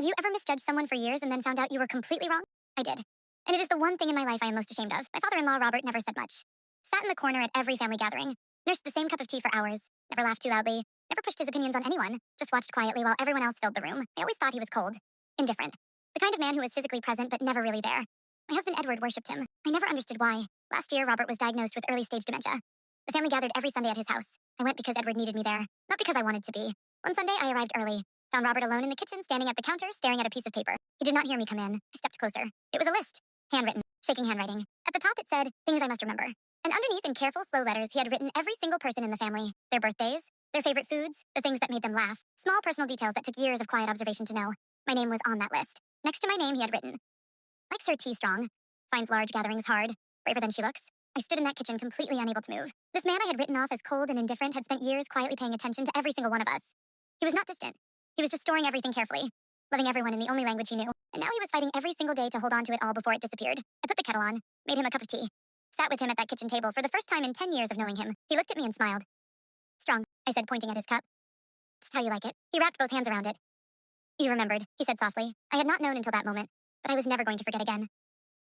Have you ever misjudged someone for years and then found out you were completely wrong? I did. And it is the one thing in my life I am most ashamed of. My father-in-law, Robert, never said much. Sat in the corner at every family gathering. Nursed the same cup of tea for hours. Never laughed too loudly. Never pushed his opinions on anyone. Just watched quietly while everyone else filled the room. I always thought he was cold. Indifferent. The kind of man who was physically present but never really there. My husband Edward worshipped him. I never understood why. Last year, Robert was diagnosed with early-stage dementia. The family gathered every Sunday at his house. I went because Edward needed me there. Not because I wanted to be. One Sunday, I arrived early. Found Robert alone in the kitchen, standing at the counter, staring at a piece of paper. He did not hear me come in. I stepped closer. It was a list. Handwritten. Shaking handwriting. At the top it said, things I must remember. And underneath in careful, slow letters, he had written every single person in the family. Their birthdays, their favorite foods, the things that made them laugh. Small personal details that took years of quiet observation to know. My name was on that list. Next to my name, he had written, likes her tea strong. Finds large gatherings hard. Braver than she looks. I stood in that kitchen completely unable to move. This man I had written off as cold and indifferent had spent years quietly paying attention to every single one of us. He was not distant. He was just storing everything carefully, loving everyone in the only language he knew. And now he was fighting every single day to hold on to it all before it disappeared. I put the kettle on, made him a cup of tea. Sat with him at that kitchen table for the first time in 10 years of knowing him. He looked at me and smiled. Strong, I said, pointing at his cup. Just how you like it. He wrapped both hands around it. You remembered, he said softly. I had not known until that moment, but I was never going to forget again.